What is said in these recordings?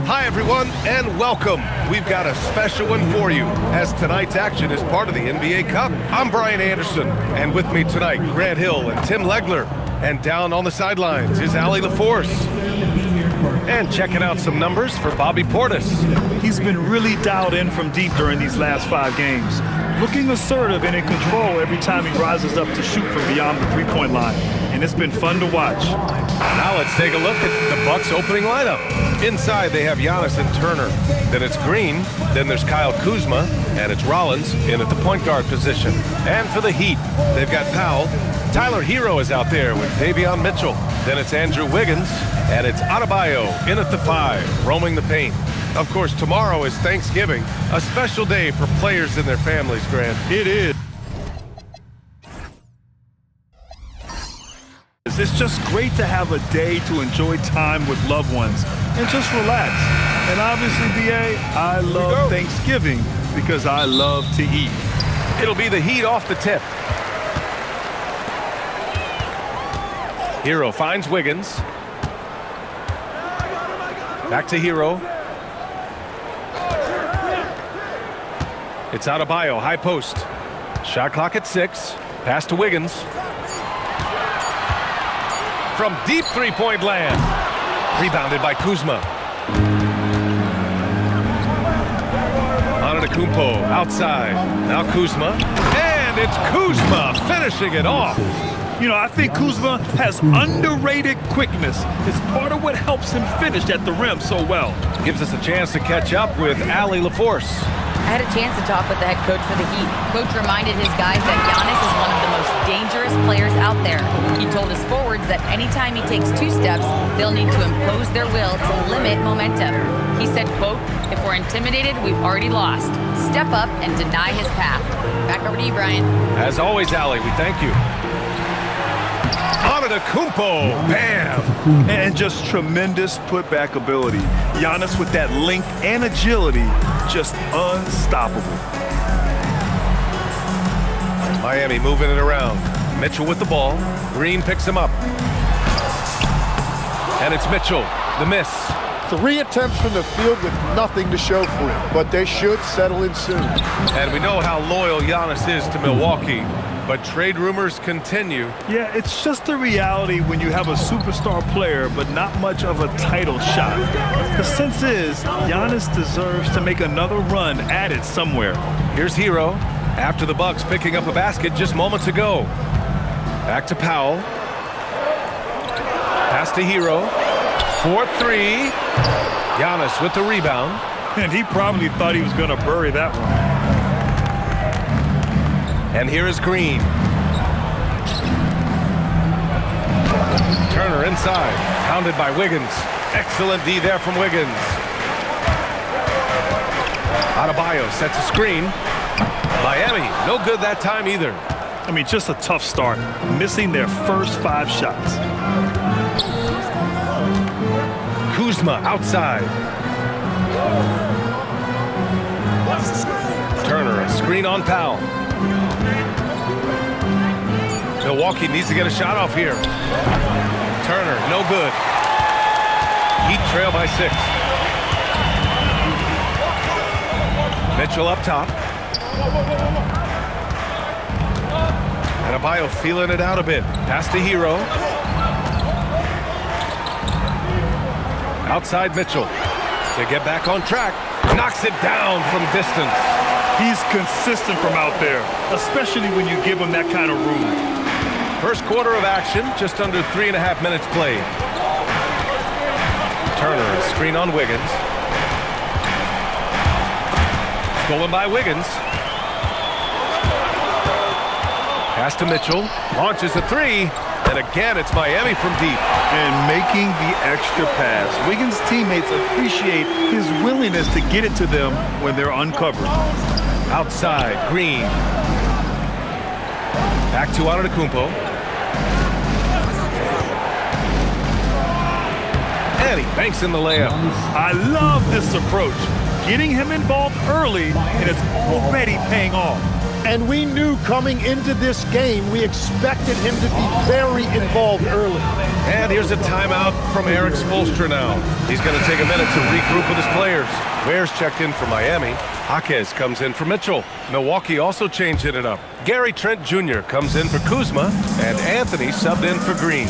Hi, everyone, and welcome. We've got a special one for you, as tonight's action is part of the NBA Cup. I'm Brian Anderson, and with me tonight, Grant Hill and Tim Legler. And down on the sidelines is Allie LaForce. And checking out some numbers for Bobby Portis. He's been really dialed in from deep during these last 5 games, looking assertive and in control every time he rises up to shoot from beyond the three-point line. And it's been fun to watch. Now let's take a look at the Bucks opening lineup. Inside, they have Giannis and Turner. Then it's Green. Then there's Kyle Kuzma. And it's Rollins in at the point guard position. And for the Heat, they've got Powell. Tyler Hero is out there with Davion Mitchell. Then it's Andrew Wiggins. And it's Adebayo in at the 5, roaming the paint. Of course, tomorrow is Thanksgiving, a special day for players and their families, Grant. It is. It's just great to have a day to enjoy time with loved ones and just relax. And obviously, B.A., I love Thanksgiving because I love to eat. It'll be the Heat off the tip. Hero finds Wiggins. Back to Hero. It's Adebayo, high post. Shot clock at 6. Pass to Wiggins. From deep three-point land. Rebounded by Kuzma. Antetokounmpo outside. Now Kuzma. And it's Kuzma finishing it off. You know, I think Kuzma has underrated quickness. It's part of what helps him finish at the rim so well. Gives us a chance to catch up with Allie LaForce. I had a chance to talk with the head coach for the Heat. Coach reminded his guys that Giannis is one of the most dangerous players out there. He told his forwards that anytime he takes 2 steps, they'll need to impose their will to limit momentum. He said, quote, "If we're intimidated, we've already lost. Step up and deny his path." Back over to you, Brian. As always, Allie, we thank you. Antetokounmpo, bam! And just tremendous putback ability. Giannis with that length and agility, just unstoppable. Miami moving it around. Mitchell with the ball. Green picks him up. And it's Mitchell, the miss. 3 attempts from the field with nothing to show for it, but they should settle in soon. And we know how loyal Giannis is to Milwaukee, but trade rumors continue. Yeah, it's just the reality when you have a superstar player, but not much of a title shot. The sense is, Giannis deserves to make another run at it somewhere. Here's Hero, after the Bucks picking up a basket just moments ago. Back to Powell. Pass to Hero. 4-3. Giannis with the rebound. And he probably thought he was going to bury that one. And here is Green. Turner inside. Pounded by Wiggins. Excellent D there from Wiggins. Adebayo sets a screen. Miami, no good that time either. I mean, just a tough start. Missing their first 5 shots. Kuzma outside. Turner, a screen on Powell. Milwaukee needs to get a shot off here. Turner, no good. Heat trail by 6. Mitchell up top. Adebayo feeling it out a bit. Pass to Hero. Outside Mitchell to get back on track. Knocks it down from distance. He's consistent from out there, especially when you give him that kind of room. First quarter of action, just under 3.5 minutes played. Turner, a screen on Wiggins. Stolen by Wiggins. Pass to Mitchell. Launches a 3. And again, it's Miami from deep. And making the extra pass. Wiggins' teammates appreciate his willingness to get it to them when they're uncovered. Outside, Green. Back to Antetokounmpo. And he banks in the layup. I love this approach. Getting him involved early, and it's already paying off. And we knew coming into this game, we expected him to be very involved early. And here's a timeout from Eric Spoelstra now. He's going to take a minute to regroup with his players. Ware's checked in for Miami. Jaquez comes in for Mitchell. Milwaukee also changing it up. Gary Trent Jr. comes in for Kuzma, and Anthony subbed in for Green.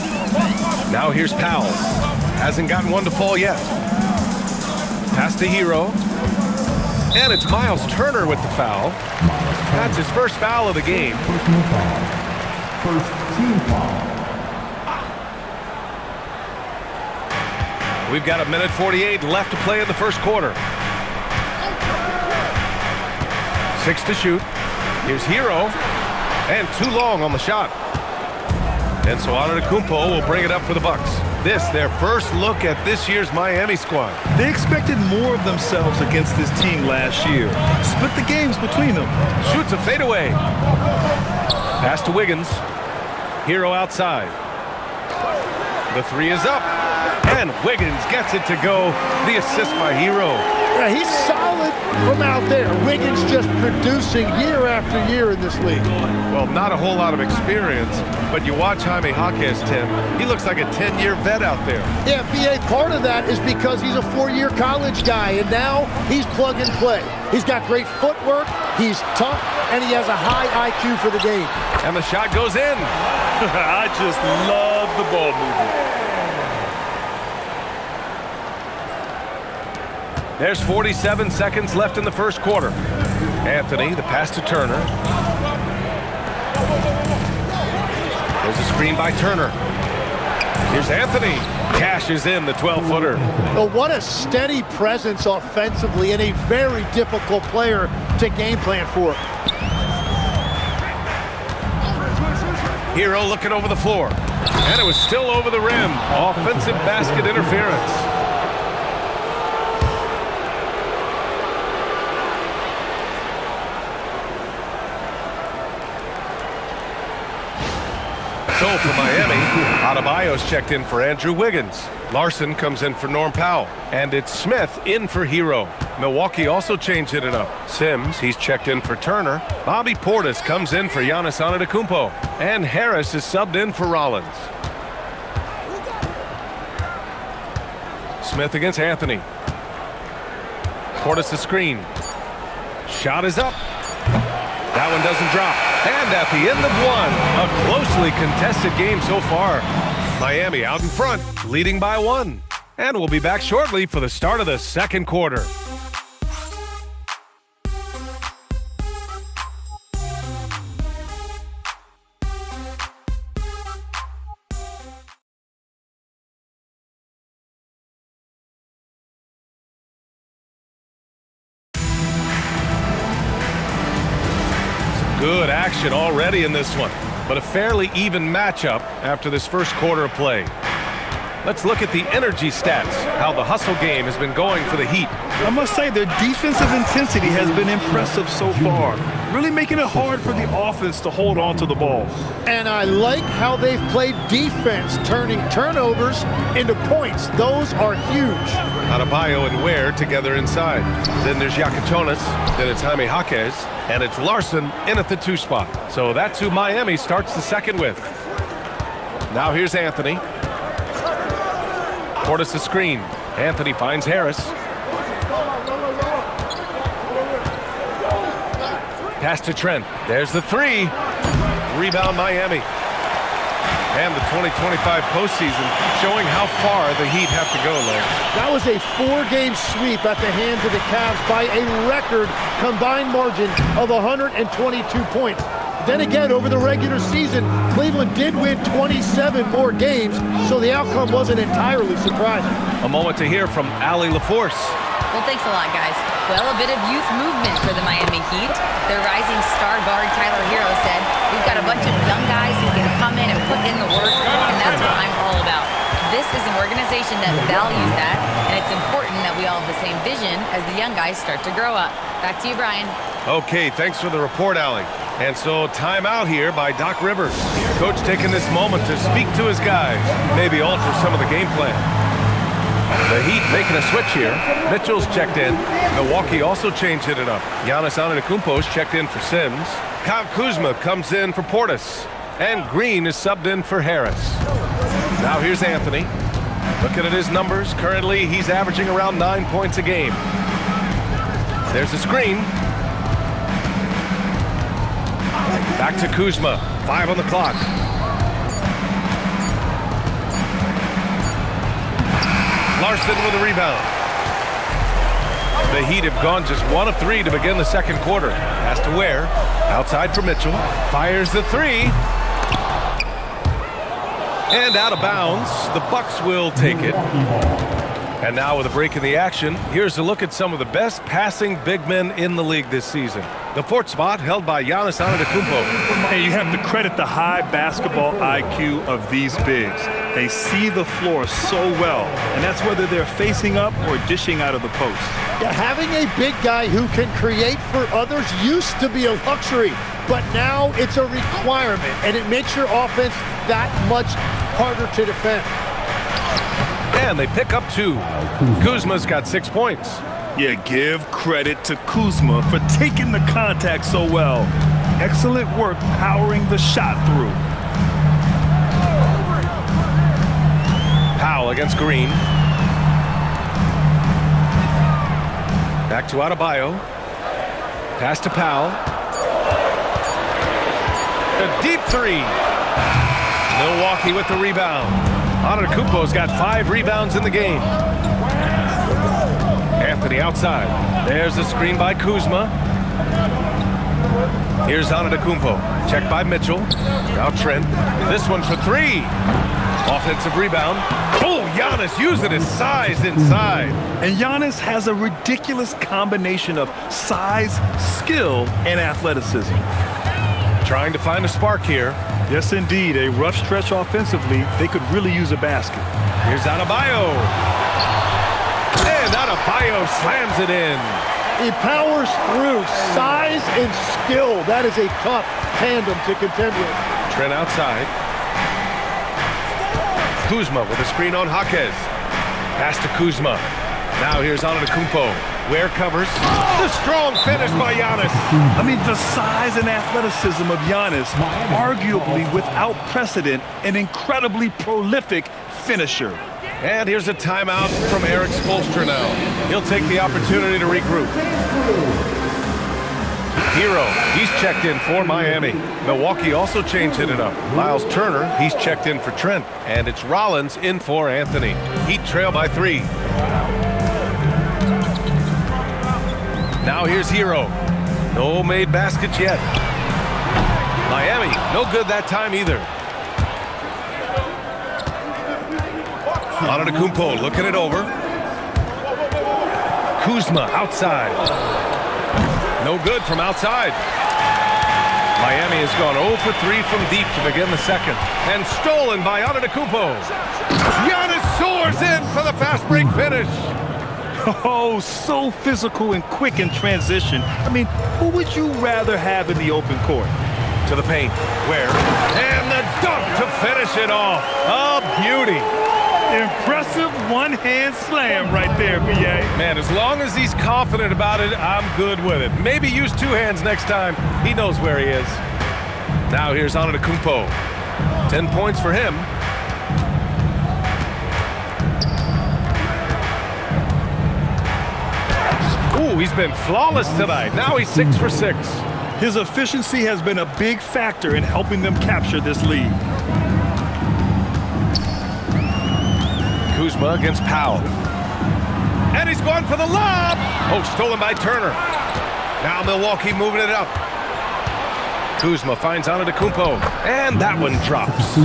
Now here's Powell. Hasn't gotten one to fall yet. Pass to Hero. And it's Miles Turner with the foul. That's his first foul of the game. First team foul. We've got 1:48 left to play in the first quarter. 6 to shoot. Here's Hero. And too long on the shot. And so Antetokounmpo will bring it up for the Bucks. This, their first look at this year's Miami squad. They expected more of themselves against this team last year. Split the games between them. Shoots a fadeaway. Pass to Wiggins. Hero outside. The three is up. And Wiggins gets it to go. The assist by Hero. Yeah, he's solid from out there. Wiggins just producing year after year in this league. Well, not a whole lot of experience, but you watch Jaime Jaquez, Tim. He looks like a 10-year vet out there. Yeah, BA, part of that is because he's a 4-year college guy, and now he's plug and play. He's got great footwork, he's tough, and he has a high IQ for the game. And the shot goes in. I just love the ball movement. There's 47 seconds left in the first quarter. Anthony, the pass to Turner. There's a screen by Turner. Here's Anthony. Cashes in the 12-footer. Well, what a steady presence offensively and a very difficult player to game plan for. Hero looking over the floor. And it was still over the rim. Offensive basket interference. So for Miami, Adebayo's checked in for Andrew Wiggins. Larson comes in for Norm Powell. And it's Smith in for Hero. Milwaukee also changing it up. Sims, he's checked in for Turner. Bobby Portis comes in for Giannis Antetokounmpo. And Harris is subbed in for Rollins. Smith against Anthony. Portis the screen. Shot is up. That one doesn't drop. And at the end of one, a closely contested game so far. Miami out in front, leading by 1. And we'll be back shortly for the start of the second quarter. Good action already in this one, but a fairly even matchup after this first quarter of play. Let's look at the energy stats, how the hustle game has been going for the Heat. I must say their defensive intensity has been impressive so far, really making it hard for the offense to hold on to the ball. And I like how they've played defense, turning turnovers into points. Those are huge. Adebayo and Ware together inside. Then there's Yakatonis, then it's Jaime Jaquez, and it's Larson in at the 2 spot. So that's who Miami starts the second with. Now here's Anthony. Portis the screen. Anthony finds Harris. Pass to Trent. There's the 3. Rebound Miami. And the 2025 postseason showing how far the Heat have to go, Lance. That was a 4-game sweep at the hands of the Cavs by a record combined margin of 122 points. Then again, over the regular season, Cleveland did win 27 more games, so the outcome wasn't entirely surprising. A moment to hear from Allie LaForce. Well, thanks a lot, guys. Well, a bit of youth movement for the Miami Heat. Their rising star guard, Tyler Hero, said, "We've got a bunch of young guys who can come in and put in the work, and that's what I'm all about." This is an organization that values that, and it's important that we all have the same vision as the young guys start to grow up. Back to you, Brian. Okay, thanks for the report, Allie. And so timeout here by Doc Rivers. Coach taking this moment to speak to his guys, maybe alter some of the game plan. The Heat making a switch here. Mitchell's checked in. Milwaukee also changed it up. Giannis Antetokounmpo's checked in for Sims. Kyle Kuzma comes in for Portis. And Green is subbed in for Harris. Now here's Anthony. Looking at his numbers, currently he's averaging around 9 points a game. There's a screen. Back to Kuzma. 5 on the clock. Larson with a rebound. The Heat have gone just 1 of 3 to begin the second quarter. Pass to Ware. Outside for Mitchell. Fires the 3. And out of bounds. The Bucks will take it. And now with a break in the action, here's a look at some of the best passing big men in the league this season. The fourth spot held by Giannis Antetokounmpo. And you have to credit the high basketball IQ of these bigs. They see the floor so well, and that's whether they're facing up or dishing out of the post. Yeah, having a big guy who can create for others used to be a luxury, but now it's a requirement, and it makes your offense that much harder to defend. And they pick up 2. Kuzma's got 6 points. Yeah, give credit to Kuzma for taking the contact so well. Excellent work powering the shot through. Powell against Green. Back to Adebayo. Pass to Powell. A deep 3. Milwaukee with the rebound. Antetokounmpo's got 5 rebounds in the game. Anthony outside. There's a screen by Kuzma. Here's Antetokounmpo. Checked by Mitchell. Now Trent. This one for 3. Offensive rebound. Oh, Giannis using his size inside. And Giannis has a ridiculous combination of size, skill, and athleticism. Trying to find a spark here. Yes, indeed. A rough stretch offensively. They could really use a basket. Here's Adebayo. And Adebayo slams it in. He powers through. Size and skill. That is a tough tandem to contend with. Trent outside. Kuzma with a screen on Jaquez. Pass to Kuzma. Now here's Antetokounmpo. Ware covers. The strong finish by Giannis. I mean, the size and athleticism of Giannis, arguably without precedent, an incredibly prolific finisher. And here's a timeout from Eric Spoelstra now. He'll take the opportunity to regroup. Hero, he's checked in for Miami. Milwaukee also changed it up. Miles Turner, he's checked in for Trent. And it's Rollins in for Anthony. Heat trail by 3. Now here's Hero. No made baskets yet. Miami, no good that time either. Antetokounmpo looking it over. Kuzma outside. No good from outside. Miami has gone 0 for 3 from deep to begin the second. And stolen by Antetokounmpo. Giannis soars in for the fast break finish. Oh, so physical and quick in transition. I mean, who would you rather have in the open court? To the paint. Ware. And the dunk to finish it off. A beauty. Impressive one-hand slam right there, B.A. Man, as long as he's confident about it, I'm good with it. Maybe use 2 hands next time. He knows where he is. Now here's Antetokounmpo. 10 points for him. Ooh, he's been flawless tonight. Now he's 6 for 6. His efficiency has been a big factor in helping them capture this lead. Kuzma against Powell. And he's going for the lob. Oh, stolen by Turner. Now Milwaukee moving it up. Kuzma finds Antetokounmpo. And that one drops.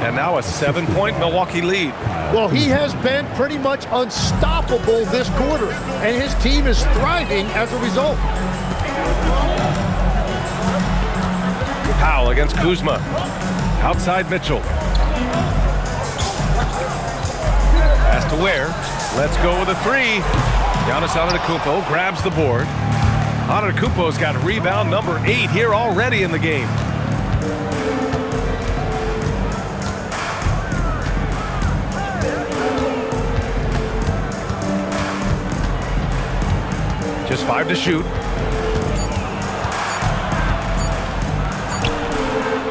And now a 7-point Milwaukee lead. Well, he has been pretty much unstoppable this quarter, and his team is thriving as a result. Powell against Kuzma. Outside Mitchell. Pass to Ware. Let's go with a 3. Giannis Antetokounmpo grabs the board. Antetokounmpo's got rebound number 8 here already in the game. Just 5 to shoot.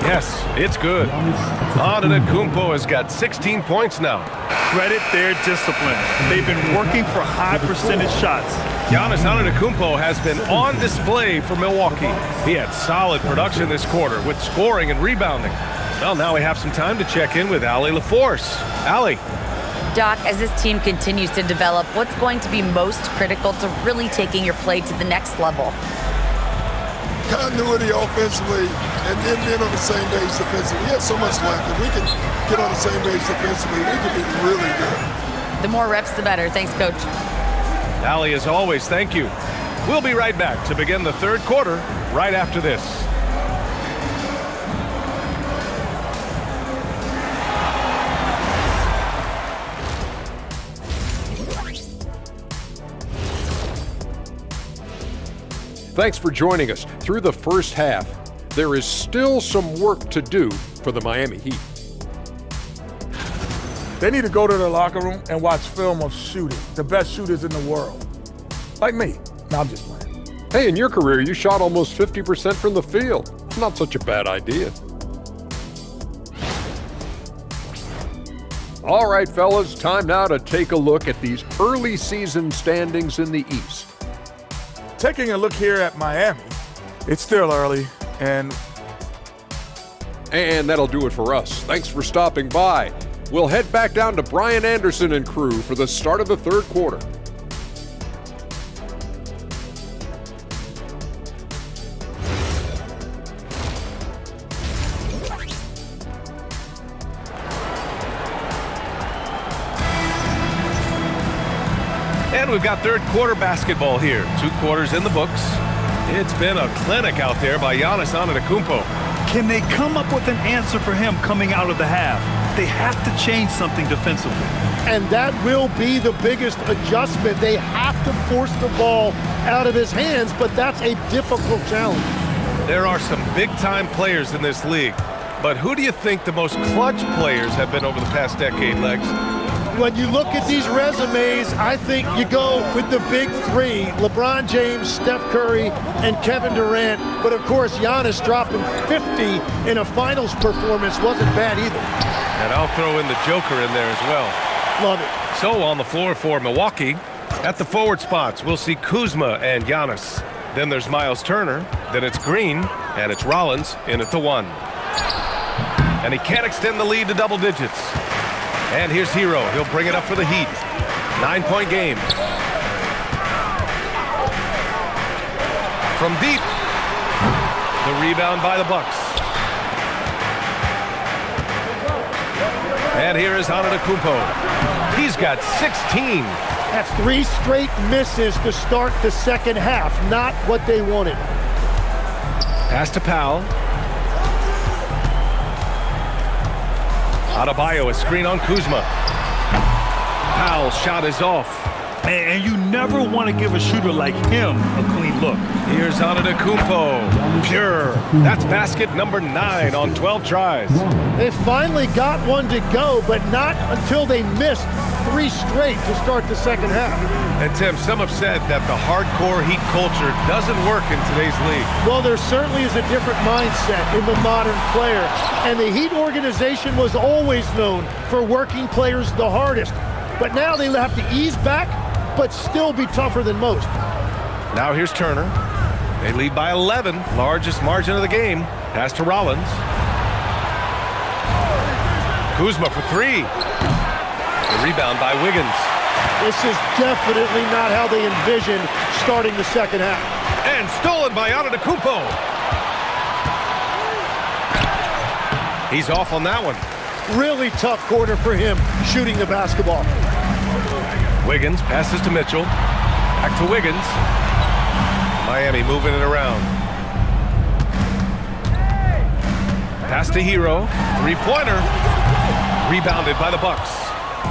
Yes, it's good. Antetokounmpo has got 16 points now. Credit their discipline. They've been working for high percentage shots. Giannis Antetokounmpo has been on display for Milwaukee. He had solid production this quarter with scoring and rebounding. Well, now we have some time to check in with Allie LaForce. Allie. Doc, as this team continues to develop, what's going to be most critical to really taking your play to the next level? Continuity offensively and then being on the same page defensively. We have so much left. If we can get on the same page defensively, we can be really good. The more reps, the better. Thanks, Coach. Allie, as always, thank you. We'll be right back to begin the third quarter right after this. Thanks for joining us. Through the first half, there is still some work to do for the Miami Heat. They need to go to their locker room and watch film of shooting, the best shooters in the world. Like me. No, I'm just playing. Hey, in your career, you shot almost 50% from the field. Not such a bad idea. All right, fellas, time now to take a look at these early season standings in the East. Taking a look here at Miami, it's still early, and that'll do it for us. Thanks for stopping by. We'll head back down to Brian Anderson and crew for the start of the third quarter. And we've got third quarter basketball here. 2 quarters in the books. It's been a clinic out there by Giannis Antetokounmpo. Can they come up with an answer for him coming out of the half? They have to change something defensively. And that will be the biggest adjustment. They have to force the ball out of his hands, but that's a difficult challenge. There are some big-time players in this league. But who do you think the most clutch players have been over the past decade, Legs? When you look at these resumes, I think you go with the big 3, LeBron James, Steph Curry, and Kevin Durant. But of course, Giannis dropping 50 in a finals performance wasn't bad either. And I'll throw in the Joker in there as well. Love it. So on the floor for Milwaukee, at the forward spots, we'll see Kuzma and Giannis. Then there's Miles Turner, then it's Green, and it's Rollins in at the 1. And he can't extend the lead to double digits. And here's Hero. He'll bring it up for the Heat. 9-point game. From deep. The rebound by the Bucks. And here is Antetokounmpo. He's got 16. That's 3 straight misses to start the second half. Not what they wanted. Pass to Powell. Adebayo, a screen on Kuzma. Powell's shot is off. And you never want to give a shooter like him a clean look. Here's Antetokounmpo. Pure. That's basket number 9 on 12 tries. They finally got one to go, but not until they missed 3 straight to start the second half. And Tim, some have said that the hardcore Heat culture doesn't work in today's league. Well, there certainly is a different mindset in the modern player. And the Heat organization was always known for working players the hardest. But now they have to ease back, but still be tougher than most. Now here's Turner. They lead by 11, largest margin of the game. Pass to Rollins. Kuzma for 3. The rebound by Wiggins. This is definitely not how they envisioned starting the second half. And stolen by Antetokounmpo. He's off on that one. Really tough quarter for him shooting the basketball. Wiggins passes to Mitchell. Back to Wiggins. Miami moving it around. Pass to Hero. 3-pointer. Rebounded by the Bucks.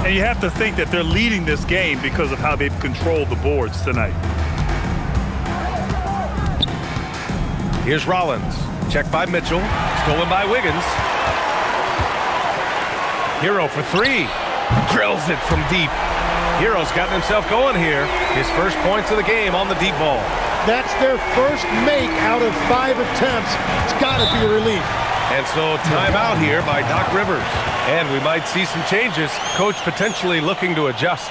And you have to think that they're leading this game because of how they've controlled the boards tonight. Here's Rollins. Checked by Mitchell. Stolen by Wiggins. Hero for 3. Drills it from deep. Hero's gotten himself going here. His first points of the game on the deep ball. That's their first make out of 5 attempts. It's got to be a relief. And so timeout here by Doc Rivers. And we might see some changes. Coach potentially looking to adjust.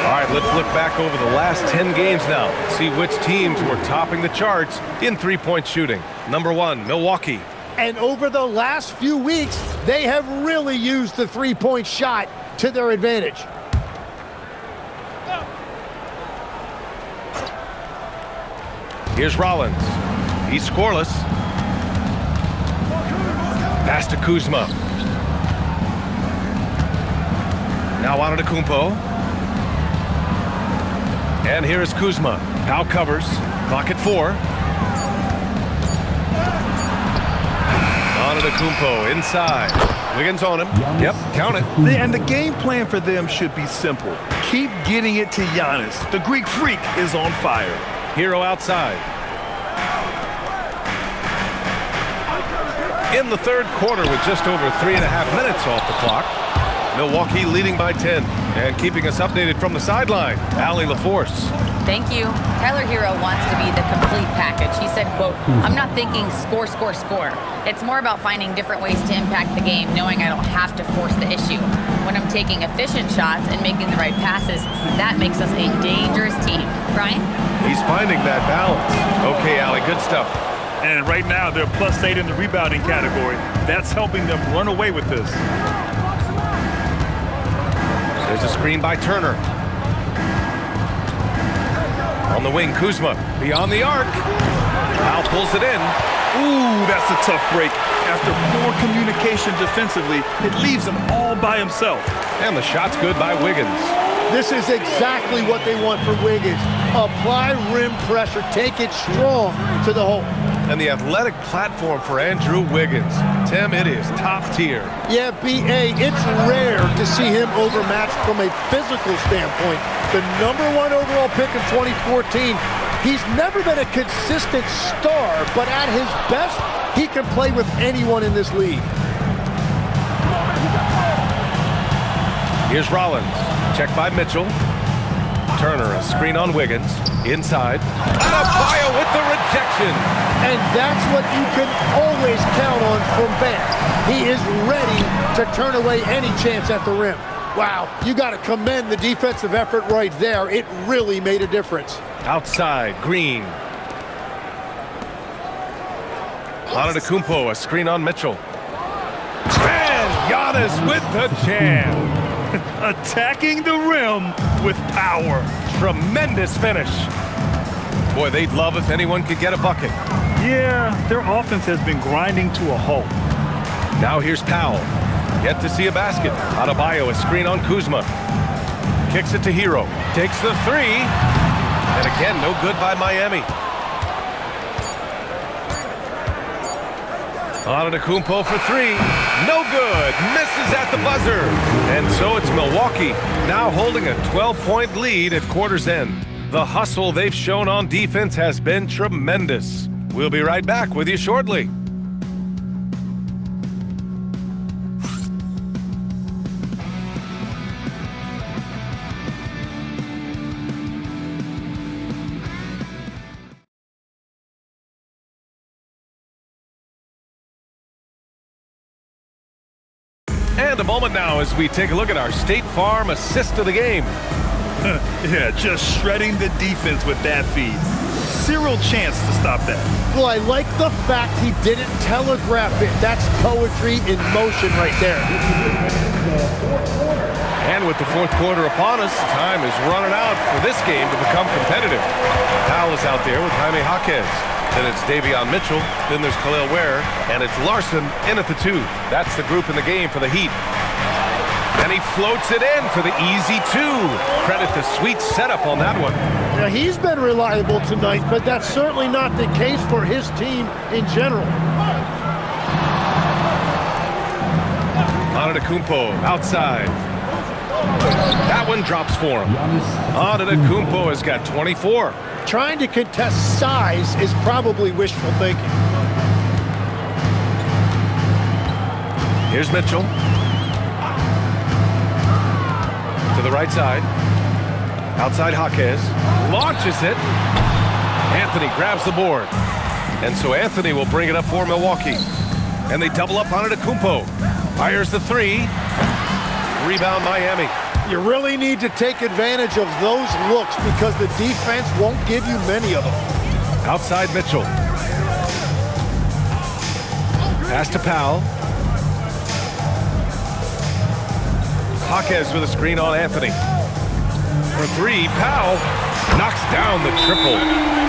All right, let's look back over the last 10 games now. See which teams were topping the charts in three-point shooting. Number 1, Milwaukee. And over the last few weeks, they have really used the three-point shot to their advantage. Here's Rollins. He's scoreless. Pass to Kuzma. Now Antetokounmpo. And here is Kuzma. Now covers. Clock at 4. Antetokounmpo inside. Wiggins on him. Yep, count it. And the game plan for them should be simple. Keep getting it to Giannis. The Greek freak is on fire. Hero outside. In the third quarter with just over 3.5 minutes off the clock. Milwaukee leading by 10. And keeping us updated from the sideline, Allie LaForce. Thank you. Tyler Hero wants to be the complete package. He said, quote, "I'm not thinking score, score, score. It's more about finding different ways to impact the game, knowing I don't have to force the issue. When I'm taking efficient shots and making the right passes, that makes us a dangerous team." Brian? He's finding that balance. Okay, Allie, good stuff. And right now, they're +8 in the rebounding category. That's helping them run away with this. There's a screen by Turner. On the wing, Kuzma. Beyond the arc. Now pulls it in. Ooh, that's a tough break. After poor communication defensively, it leaves him all by himself. And the shot's good by Wiggins. This is exactly what they want from Wiggins. Apply rim pressure. Take it strong to the hole. And the athletic platform for Andrew Wiggins. Tim, it is top tier. Yeah, B.A., it's rare to see him overmatched from a physical standpoint. The #1 overall pick in 2014, he's never been a consistent star, but at his best, he can play with anyone in this league. Here's Rollins. Check by Mitchell. Turner, a screen on Wiggins. Inside. Adebayo with the rejection. And that's what you can always count on from Bam. He is ready to turn away any chance at the rim. Wow, you got to commend the defensive effort right there. It really made a difference. Outside, Green. Antetokounmpo, a screen on Mitchell. And Giannis with the jam. Attacking the rim with power. Tremendous finish. Boy, they'd love if anyone could get a bucket. Yeah, their offense has been grinding to a halt. Now here's Powell. Yet to see a basket. Adebayo, a screen on Kuzma. Kicks it to Hero. Takes the 3. And again, no good by Miami. Antetokounmpo for 3. No good. Misses at the buzzer. And so it's Milwaukee now holding a 12-point lead at quarter's end. The hustle they've shown on defense has been tremendous. We'll be right back with you shortly. And a moment now as we take a look at our State Farm assist of the game. Yeah, just shredding the defense with that feed. Zero chance to stop that. Well, I like the fact he didn't telegraph it. That's poetry in motion right there. And with the fourth quarter upon us, time is running out for this game to become competitive. Powell is out there with Jaime Jaquez. Then it's Davion Mitchell. Then there's Khalil Ware. And it's Larson in at the 2. That's the group in the game for the Heat. And he floats it in for the easy 2. Credit the sweet setup on that one. Now, he's been reliable tonight, but that's certainly not the case for his team in general. Antetokounmpo outside. That one drops for him. Antetokounmpo has got 24. trying to contest size is probably wishful thinking. Here's Mitchell. To the right side. Outside Jaquez. Launches it. Anthony grabs the board. And so Anthony will bring it up for Milwaukee. And they double up on Antetokounmpo. Fires the three. Rebound Miami. You really need to take advantage of those looks because the defense won't give you many of them. Outside Mitchell. Pass to Powell. Jaquez with a screen on Anthony. For three, Powell knocks down the triple.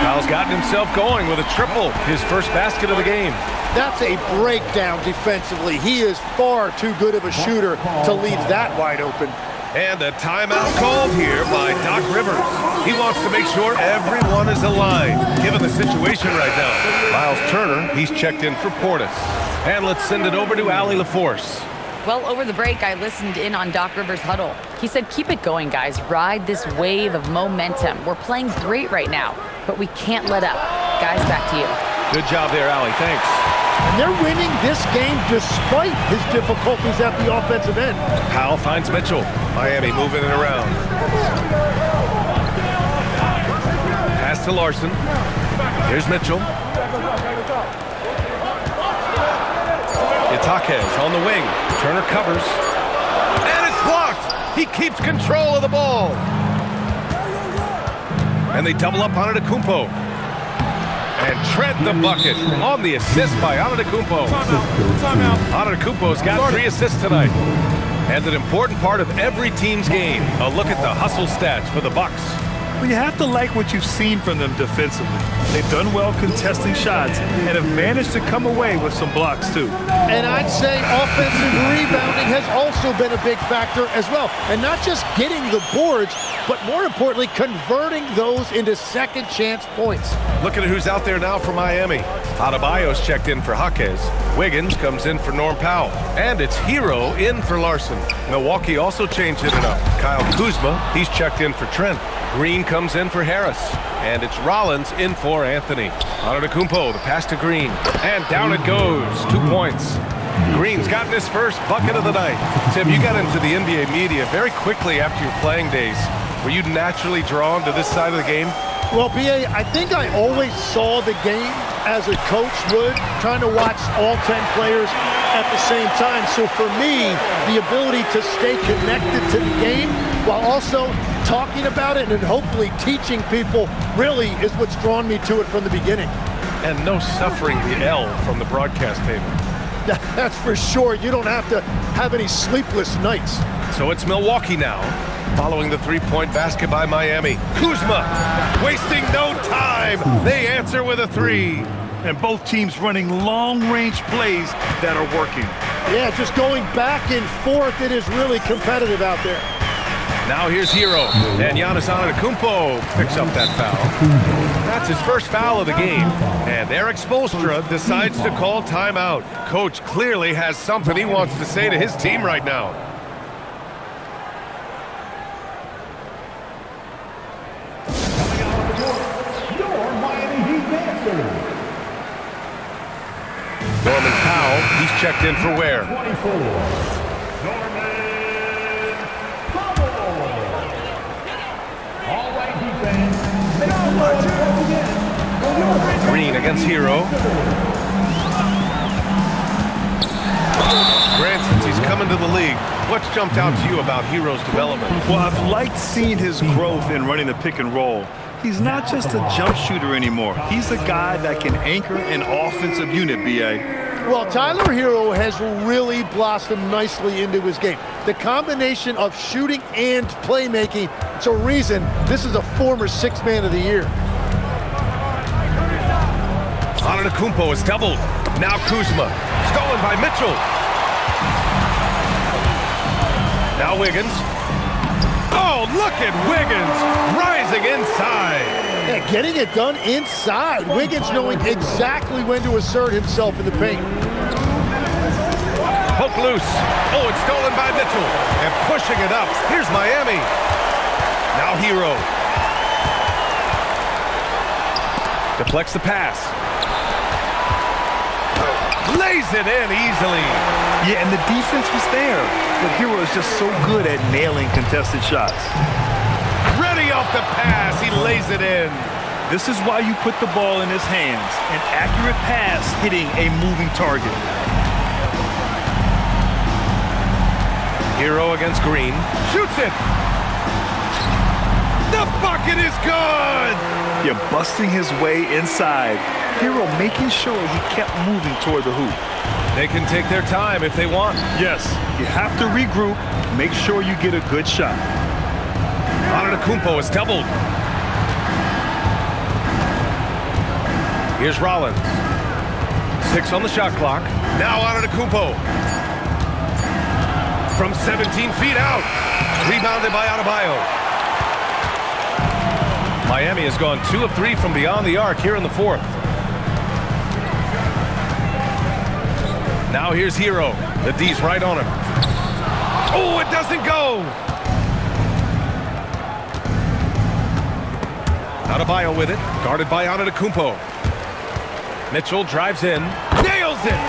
Powell's gotten himself going with a triple, his first basket of the game. That's a breakdown defensively. He is far too good of a shooter to leave that wide open. And a timeout called here by Doc Rivers. He wants to make sure everyone is aligned, given the situation right now. Miles Turner, he's checked in for Portis. And let's send it over to Allie LaForce. Well, over the break, I listened in on Doc Rivers' huddle. He said, keep it going, guys. Ride this wave of momentum. We're playing great right now, but we can't let up. Guys, back to you. Good job there, Allie. Thanks. And they're winning this game despite his difficulties at the offensive end. Powell finds Mitchell. Miami moving it around. Pass to Larson. Here's Mitchell. Jaquez on the wing. Turner covers. And it's blocked. He keeps control of the ball. And they double up on Antetokounmpo. And Trent the bucket on the assist by Antetokounmpo. Antetokounmpo's got 3 assists tonight. And an important part of every team's game. A look at the hustle stats for the Bucks. Well, you have to like what you've seen from them defensively. They've done well contesting shots and have managed to come away with some blocks too. And I'd say offensive rebounding has also been a big factor as well. And not just getting the boards, but more importantly, converting those into second chance points. Look at who's out there now for Miami. Adebayo's checked in for Jaquez. Wiggins comes in for Norm Powell. And it's Hero in for Larson. Milwaukee also changed it up. Kyle Kuzma, he's checked in for Trent. Green comes in for Harris. And it's Rollins in for Anthony. Antetokounmpo, the pass to Green. And down it goes. 2 points. Green's gotten his first bucket of the night. Tim, you got into the NBA media very quickly after your playing days. Were you naturally drawn to this side of the game? Well, B.A., I think I always saw the game as a coach would, trying to watch all 10 players at the same time. So for me, the ability to stay connected to the game while also talking about it and hopefully teaching people really is what's drawn me to it from the beginning. And no suffering the L from the broadcast table. That's for sure. You don't have to have any sleepless nights. So it's Milwaukee now, following the three-point basket by Miami. Kuzma, wasting no time. They answer with a three. And both teams running long-range plays that are working. Yeah, just going back and forth. It is really competitive out there. Now here's Hero, and Giannis Antetokounmpo picks up that foul. That's his first foul of the game, and Eric Spoelstra decides to call timeout. Coach clearly has something he wants to say to his team right now. Norman Powell, he's checked in for Ware. 24. Green against Hero. Grant, since he's coming to the league, what's jumped out to you about Hero's development? Well, I've liked seeing his growth in running the pick and roll. He's not just a jump shooter anymore. He's a guy that can anchor an offensive unit, B.A. Well, Tyler Hero has really blossomed nicely into his game. The combination of shooting and playmaking, it's a reason this is a former Sixth Man of the Year. Antetokounmpo is doubled. Now Kuzma, stolen by Mitchell. Now Wiggins. Oh, look at Wiggins rising inside. Yeah, getting it done inside. Wiggins knowing exactly when to assert himself in the paint. Poke loose. Oh, it's stolen by Mitchell. And pushing it up. Here's Miami. Now Hero. Deflects the pass. Lays it in easily. Yeah, and the defense was there. But Hero is just so good at nailing contested shots. Ready off the pass. He lays it in. This is why you put the ball in his hands. An accurate pass hitting a moving target. Hero against Green. Shoots it. The bucket is good. Yeah, busting his way inside. Hero making sure he kept moving toward the hoop. They can take their time if they want. Yes, you have to regroup. Make sure you get a good shot. Antetokounmpo is doubled. Here's Rollins. 6 on the shot clock. Now Antetokounmpo. From 17 feet out. Rebounded by Adebayo. Miami has gone 2 of 3 from beyond the arc here in the fourth. Now here's Hero. The D's right on him. Oh, it doesn't go. Adebayo with it. Guarded by Antetokounmpo. Mitchell drives in. Nails it.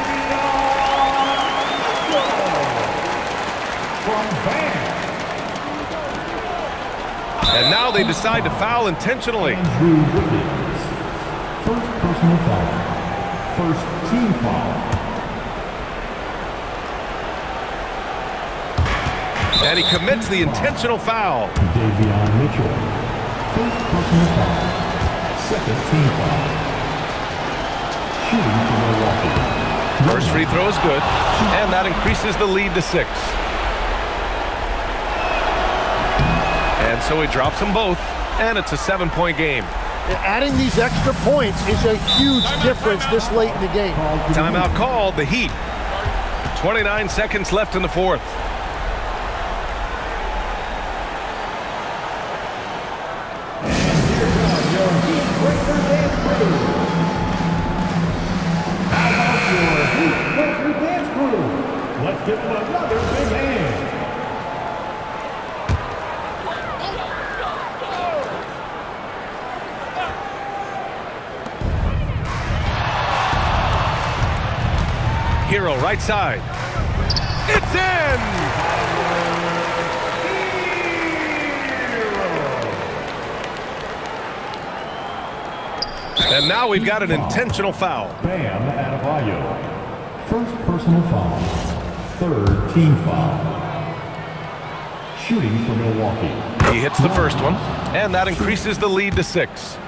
And now they decide to foul intentionally. Andrew Wiggins. First personal foul. First team foul. And he commits the intentional foul. Davion Mitchell. First personal foul. Second team foul. Shooting for Milwaukee. First free throw is good, and that increases the lead to 6. And so he drops them both, and it's a 7-point game. Adding these extra points is a huge difference this late in the game. Timeout called, the Heat. 29 seconds left in the fourth. Let's give them another big hand. Hero right side. It's in! And now we've got an intentional foul. Bam Adebayo. First personal foul. Third team foul. Shooting for Milwaukee. He hits the first one, and that increases the lead to 6.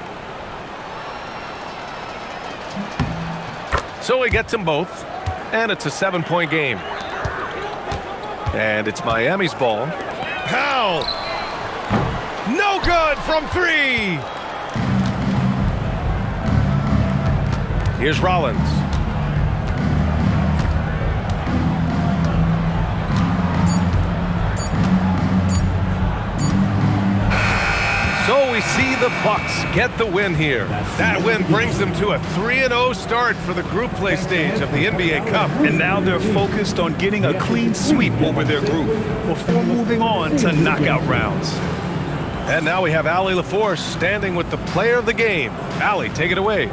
So he gets them both, and it's a 7-point game. And it's Miami's ball. Powell! No good from 3! Here's Rollins. So we see the Bucks get the win here. That win brings them to a 3-0 start for the group play stage of the NBA Cup. And now they're focused on getting a clean sweep over their group before moving on to knockout rounds. And now we have Allie LaForce standing with the player of the game. Allie, take it away.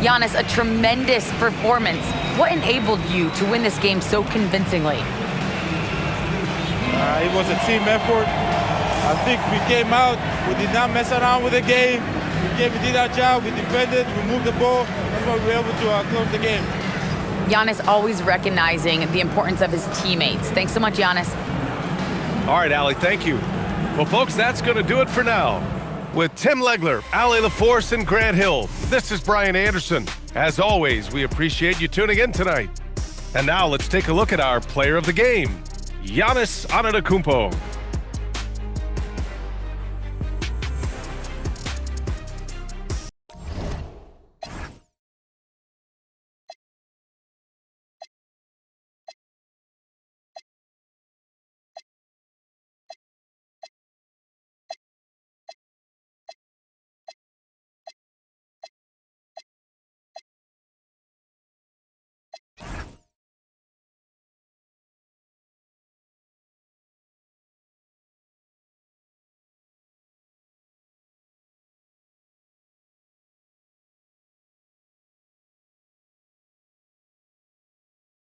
Giannis, a tremendous performance. What enabled you to win this game so convincingly? It was a team effort. I think we came out, we did not mess around with the game. We did our job, we defended, we moved the ball. That's why we were able to close the game. Giannis always recognizing the importance of his teammates. Thanks so much, Giannis. All right, Allie, thank you. Well, folks, that's going to do it for now. With Tim Legler, Allie LaForce, and Grant Hill, this is Brian Anderson. As always, we appreciate you tuning in tonight. And now let's take a look at our player of the game, Giannis Antetokounmpo.